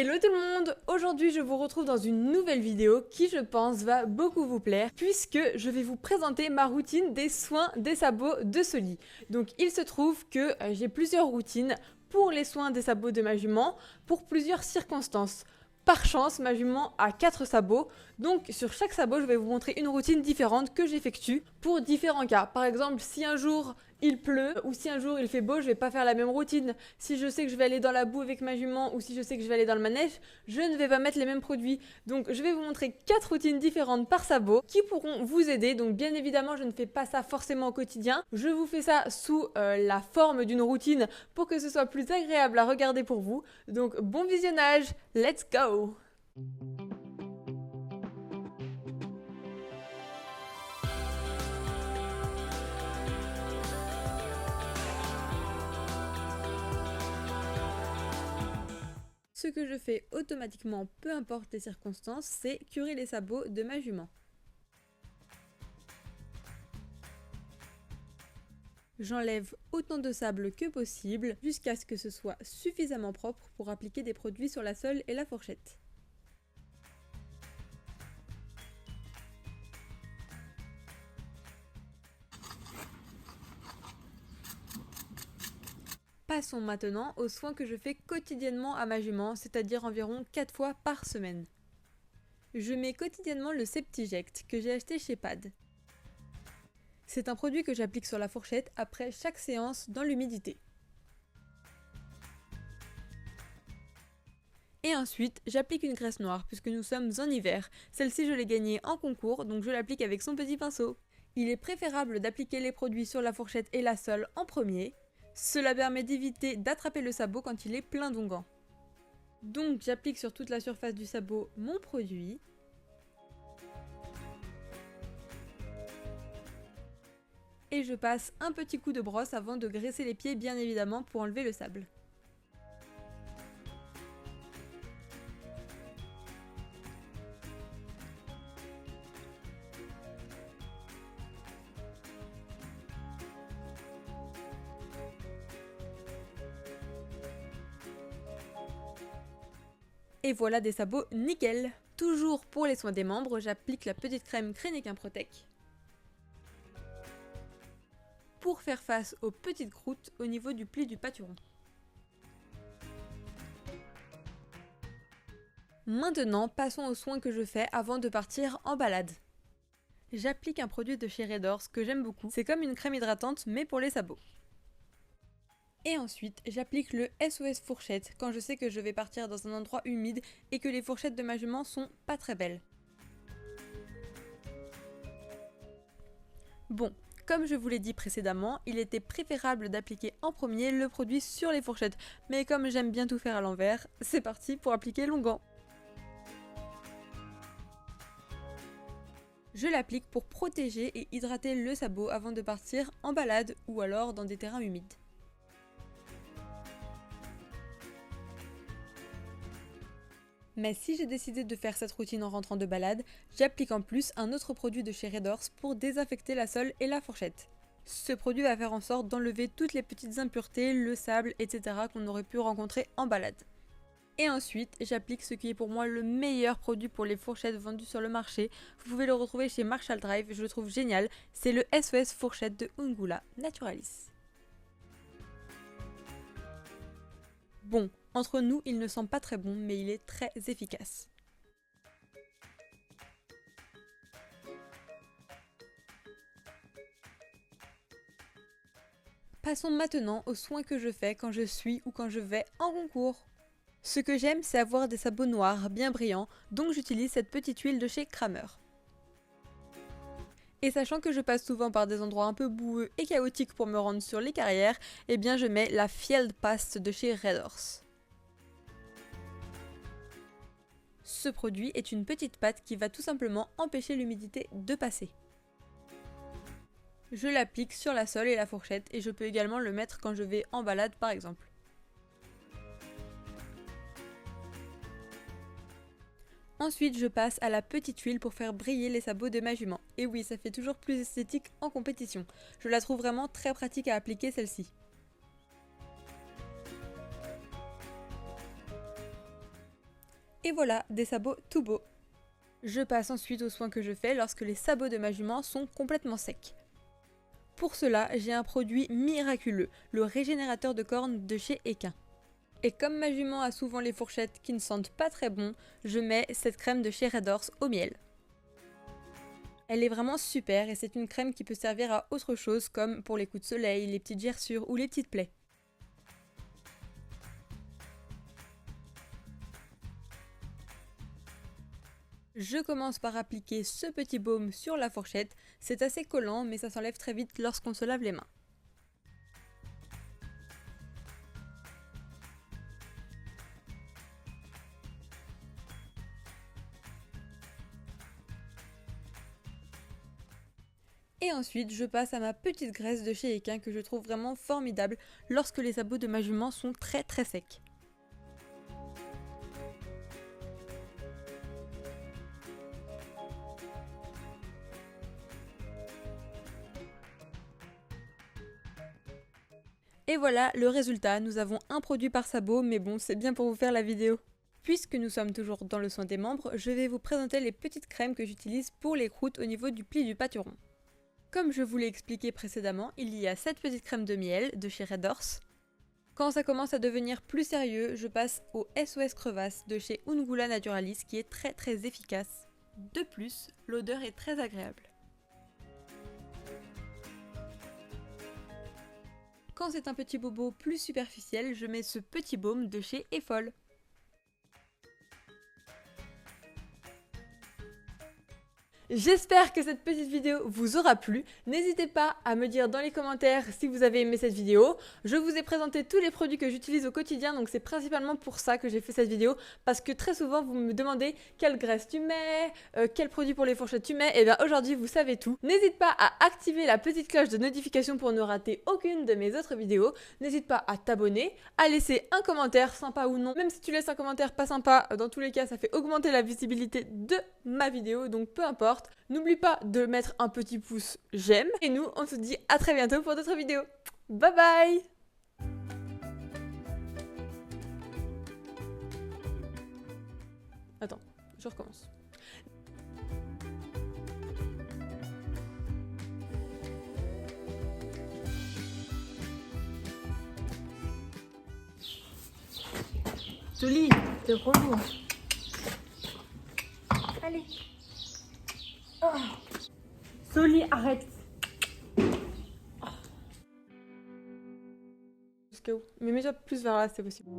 Hello tout le monde! Aujourd'hui je vous retrouve dans une nouvelle vidéo qui je pense va beaucoup vous plaire puisque je vais vous présenter ma routine des soins des sabots de Soli. Donc il se trouve que j'ai plusieurs routines pour les soins des sabots de ma jument pour plusieurs circonstances. Par chance, ma jument a 4 sabots, donc sur chaque sabot je vais vous montrer une routine différente que j'effectue pour différents cas. Par exemple, si un jour il pleut ou si un jour il fait beau, je vais pas faire la même routine. Si je sais que je vais aller dans la boue avec ma jument ou si je sais que je vais aller dans le manège, je ne vais pas mettre les mêmes produits. Donc je vais vous montrer 4 routines différentes par sabot qui pourront vous aider. Donc bien évidemment, je ne fais pas ça forcément au quotidien. Je vous fais ça sous la forme d'une routine pour que ce soit plus agréable à regarder pour vous. Donc bon visionnage, let's go! Ce que je fais automatiquement, peu importe les circonstances, c'est curer les sabots de ma jument. J'enlève autant de sable que possible jusqu'à ce que ce soit suffisamment propre pour appliquer des produits sur la sole et la fourchette. Passons maintenant aux soins que je fais quotidiennement à ma jument, c'est-à-dire environ 4 fois par semaine. Je mets quotidiennement le Septiject que j'ai acheté chez Pad. C'est un produit que j'applique sur la fourchette après chaque séance dans l'humidité. Et ensuite, j'applique une graisse noire puisque nous sommes en hiver. Celle-ci, je l'ai gagnée en concours, donc je l'applique avec son petit pinceau. Il est préférable d'appliquer les produits sur la fourchette et la sole en premier. Cela permet d'éviter d'attraper le sabot quand il est plein d'onguents. Donc j'applique sur toute la surface du sabot mon produit. Et je passe un petit coup de brosse avant de graisser les pieds bien évidemment pour enlever le sable. Et voilà des sabots nickel! Toujours pour les soins des membres, j'applique la petite crème Crénequin Protec pour faire face aux petites croûtes au niveau du pli du pâturon. Maintenant, passons aux soins que je fais avant de partir en balade. J'applique un produit de chez Redors que j'aime beaucoup, c'est comme une crème hydratante mais pour les sabots. Et ensuite, j'applique le SOS fourchette quand je sais que je vais partir dans un endroit humide et que les fourchettes de ma jument sont pas très belles. Bon, comme je vous l'ai dit précédemment, il était préférable d'appliquer en premier le produit sur les fourchettes, mais comme j'aime bien tout faire à l'envers, c'est parti pour appliquer l'onguent. Je l'applique pour protéger et hydrater le sabot avant de partir en balade ou alors dans des terrains humides. Mais si j'ai décidé de faire cette routine en rentrant de balade, j'applique en plus un autre produit de chez Redors pour désinfecter la sole et la fourchette. Ce produit va faire en sorte d'enlever toutes les petites impuretés, le sable, etc. qu'on aurait pu rencontrer en balade. Et ensuite, j'applique ce qui est pour moi le meilleur produit pour les fourchettes vendues sur le marché. Vous pouvez le retrouver chez Marshall Drive, je le trouve génial. C'est le SOS Fourchette de Ungula Naturalis. Bon, entre nous, il ne sent pas très bon, mais il est très efficace. Passons maintenant aux soins que je fais quand je suis ou quand je vais en concours. Ce que j'aime, c'est avoir des sabots noirs, bien brillants, donc j'utilise cette petite huile de chez Kramer. Et sachant que je passe souvent par des endroits un peu boueux et chaotiques pour me rendre sur les carrières, eh bien je mets la Field Paste de chez Redors. Ce produit est une petite pâte qui va tout simplement empêcher l'humidité de passer. Je l'applique sur la sole et la fourchette et je peux également le mettre quand je vais en balade par exemple. Ensuite, je passe à la petite huile pour faire briller les sabots de ma jument. Et oui, ça fait toujours plus esthétique en compétition. Je la trouve vraiment très pratique à appliquer celle-ci. Et voilà, des sabots tout beaux. Je passe ensuite aux soins que je fais lorsque les sabots de ma jument sont complètement secs. Pour cela, j'ai un produit miraculeux, le régénérateur de cornes de chez Equin. Et comme ma jument a souvent les fourchettes qui ne sentent pas très bon, je mets cette crème de chez Red Horse au miel. Elle est vraiment super et c'est une crème qui peut servir à autre chose comme pour les coups de soleil, les petites gerçures ou les petites plaies. Je commence par appliquer ce petit baume sur la fourchette, c'est assez collant mais ça s'enlève très vite lorsqu'on se lave les mains. Et ensuite, je passe à ma petite graisse de chez Equin que je trouve vraiment formidable lorsque les sabots de ma jument sont très secs. Et voilà le résultat, nous avons un produit par sabot, mais bon, c'est bien pour vous faire la vidéo. Puisque nous sommes toujours dans le soin des membres, je vais vous présenter les petites crèmes que j'utilise pour les croûtes au niveau du pli du pâturon. Comme je vous l'ai expliqué précédemment, il y a cette petite crème de miel de chez Red Horse. Quand ça commence à devenir plus sérieux, je passe au SOS Crevasse de chez Ungula Naturalis qui est très efficace. De plus, l'odeur est très agréable. Quand c'est un petit bobo plus superficiel, je mets ce petit baume de chez Effol. J'espère que cette petite vidéo vous aura plu. N'hésitez pas à me dire dans les commentaires si vous avez aimé cette vidéo. Je vous ai présenté tous les produits que j'utilise au quotidien, donc c'est principalement pour ça que j'ai fait cette vidéo. Parce que très souvent, vous me demandez quelle graisse tu mets, quel produit pour les fourchettes tu mets. Et bien aujourd'hui, vous savez tout. N'hésite pas à activer la petite cloche de notification pour ne rater aucune de mes autres vidéos. N'hésite pas à t'abonner, à laisser un commentaire, sympa ou non. Même si tu laisses un commentaire pas sympa, dans tous les cas, ça fait augmenter la visibilité de ma vidéo, donc peu importe. N'oublie pas de mettre un petit pouce j'aime et nous on se dit à très bientôt pour d'autres vidéos. Bye bye. Attends, je recommence. Jolie, t'es relou. Allez. Oh. Soli, arrête. Jusqu'à où? Mais mets-toi plus vers là, c'est possible.